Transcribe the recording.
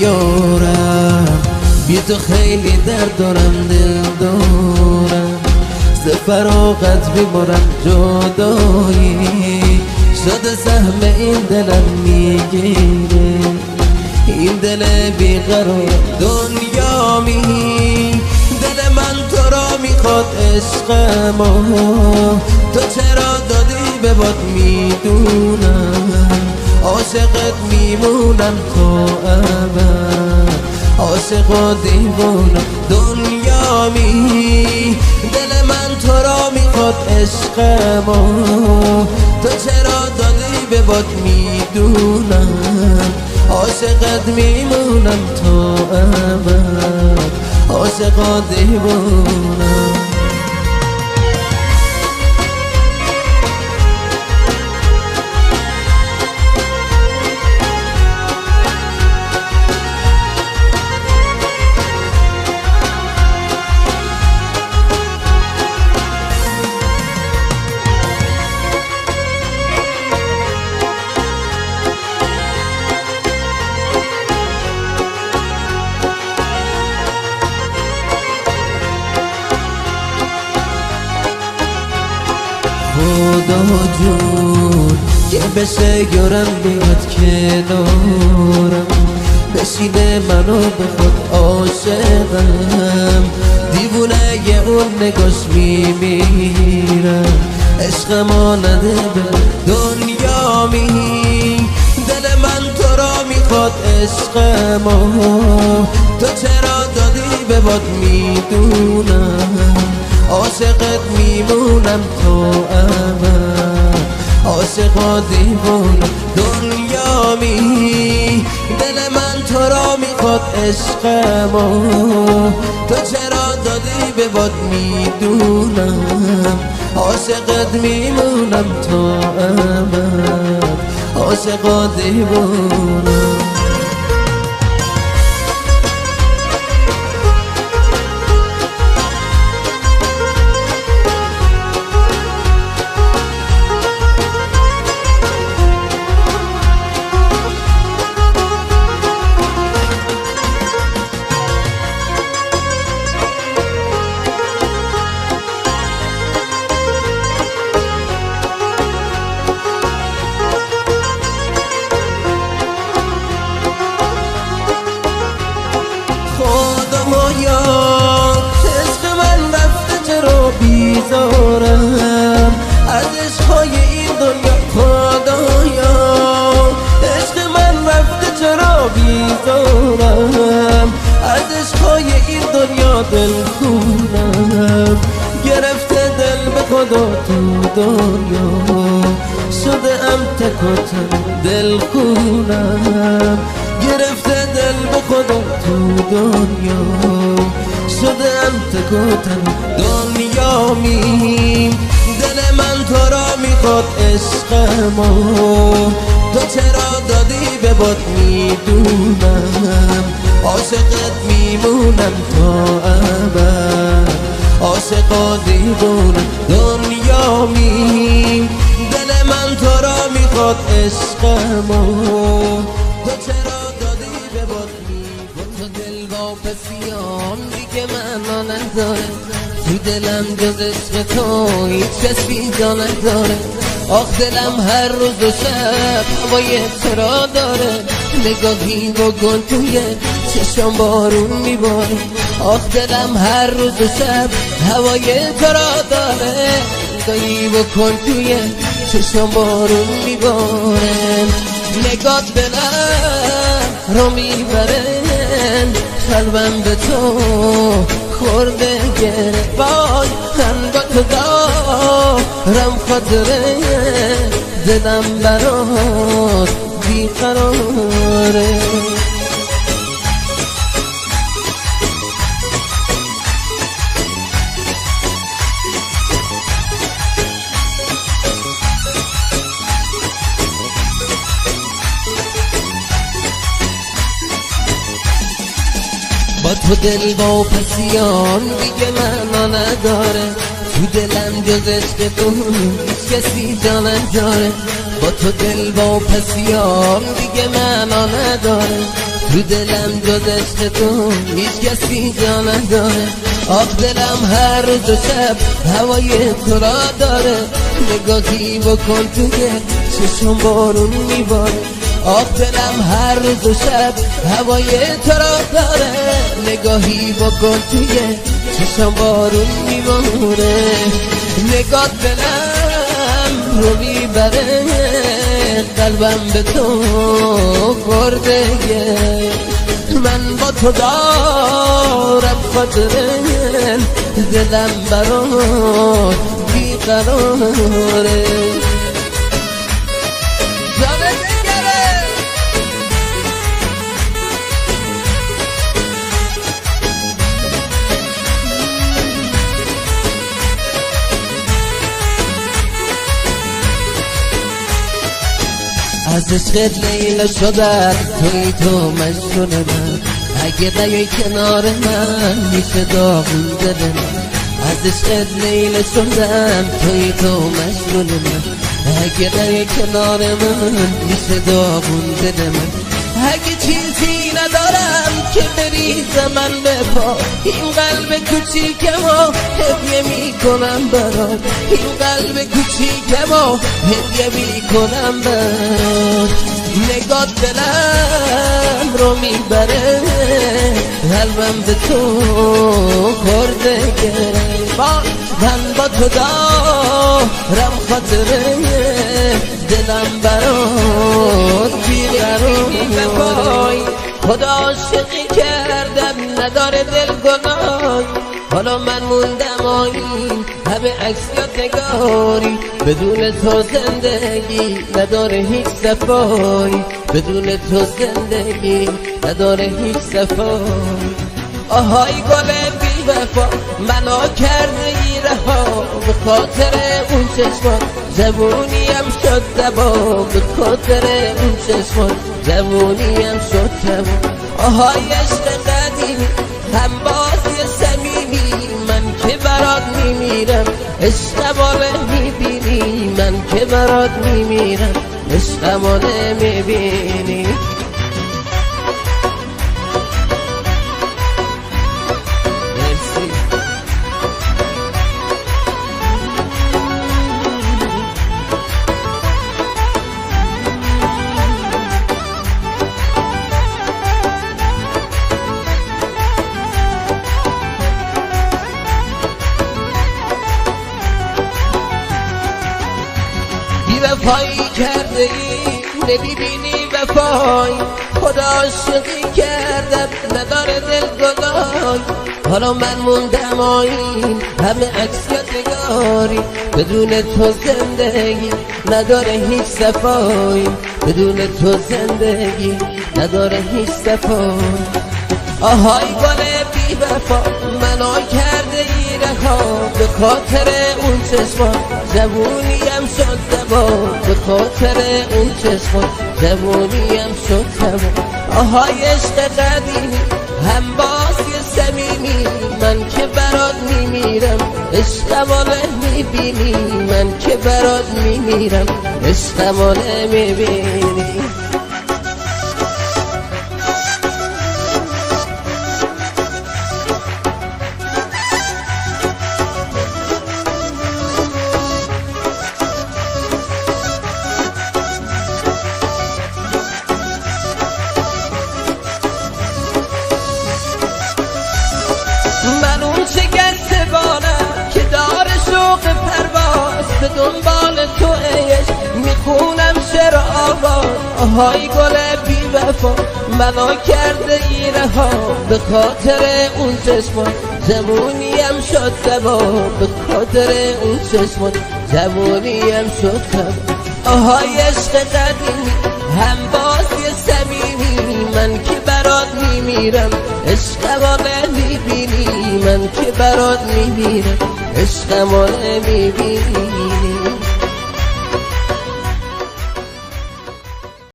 یارم، بی تو خیلی درد دارم، دل دارم، ز فراغت بیمارم، جدایی شده سهم این دلم میگیره، این دل بیقرار دنیامی، دل من تو را میخواد عشق ما، تو چرا دادی به باد میدونم، عاشقت میمونم تا ابد، عاشق و دیوانم دنیامی، دل من تو را میخواد عشق ما، تو چرا دادی به باد میدونم، عاشقت میمونم تا ابد، عاشق و دیوانم. خدا جون که بشه یارم بیاد کنارم، بشینه منو به خود عاشقم، دیوونه اون نگاش میمیرم، عشق ما نده به دنیامی، دل من تو را میخواد عشق ما، تو چرا دادی به باد میدونم، عاشقت میمونم تا ابد، عاشق و دیوانم دنیامی، دل من تو را میخواد عشق ما، تو چرا دادی به باد میدونم، عاشقت میمونم تا ابد، عاشق و دیوانم. عشق من رفته چرا بیزارم از عشقهای این دنیا، خدایا عشق من رفته چرا بیزارم از عشقهای این دنیا، دل خونم گرفته دل به خدا تو دنیا، شده ام تک و تنها، دل خونم گرفته دل به خدا تو دنیا، شده ام تک و تنها دنیامی، دل من تو را میخواد عشق ما، تو چرا دادی به باد میدونم، عاشقت میمونم تا ابد، عاشق و دیوانم دنیامی، دل من تو را میخواد عشق ما، تو چرا دادی به باد میدونم، تو دل واپسیام دیگه معنا نداره، تو دلم جز عشق تو هیچ کس پیدا نداره، آخ دلم هر روز و شب هوای تو را داره، نگاهی بکن توی چشم بارون میباره، آخ دلم هر روز و شب هوای تو را داره، نگاهی بکن توی چشم بارون میباره، نگات دلم رو میبره، قلبم به تو خورده گره، وای من با تو دارم خاطره، دلم برات بیقراره. با تو دل واپسیان دیگه معنا نداره، تو دلم جز عشق تو هیچ کسی جا نداره، با تو دل واپسیان دیگه معنا نداره، تو دلم جز عشق تو هیچ کسی جا نداره. آخ دلم هر روز و شب هوای تو را داره. نگاهی بکن توی چشم بارون میباره. آخ دلم هر روز و شب هوای تو را داره. نگاهی بکن توی چشم بارون میباره. نگاه دلم رو میبره، قلبم به تو خورده. من با تو دارم خاطره، دلم برات بیقراره. از عشقت لیلا شدم توی تو مجنون من. اگه نیای کنار من میشه داغون دل من. از عشقت لیلا شدم توی تو مجنون من. اگه نیای کنار من میشه داغون دل من. اگه چیزی ندارم که بریزم من به پا، این قلب کوچیکمو هدیه میکنم برات. این قلب کوچیکمو هدیه میکنم برات. نگاه دلم رو میبره، قلبم به تو خورده. من با تو دارم خاطره، دلم برات بیقراره. خدا عاشقی کردم نداره دل گناهی. حالا من موندم آیین همه عکس یادگاری. بدون تو زندگی نداره هیچ صفایی. بدون تو زندگی نداره هیچ صفایی. آهای گل بی وفا منو کرده ای رها. به خاطر اون چشمان جوونیم شد زبا. به خاطر اون چشمان جوونیم شد زبا. آهای عشق قدیمی هم بازی صمیمی. من که برات میمیرم عشقمو نمیبینی. من که برات میمیرم عشقمو نمیبینی. وفایی کرده ای نمیبینی وفایی. خدا عاشقی کردم نداره دل گناهی. حالا من موندم آیین همه عکس یادگاری. بدون تو زندگی نداره هیچ صفایی. بدون تو زندگی نداره هیچ صفایی. آهای گل بی وفا منو کرده ای رها. به خاطر اون چشمان جوونیم شد زبا. به خاطر اون چشمان جوونیم شد زبا. آهای عشق قدیمی هم بازی صمیمی. من که برات میمیرم عشقمو نمیبینی. من که برات میمیرم عشقمو نمیبینی. من اون شکست بالم که دار شوق پرواز. به دنبال تو عشق میخونم شعر آواز. آهای گل بی وفا منو کرده ای رها. به خاطر اون چشمان جوونیم شد زبا. به خاطر اون چشمان جوونیم شد زبا. آهای عشق قدیمی هم بازی صمیمی. من که برات میمیرم عشقمو نمیبینی. من که برات میمیرم عشقمو نمیبینی.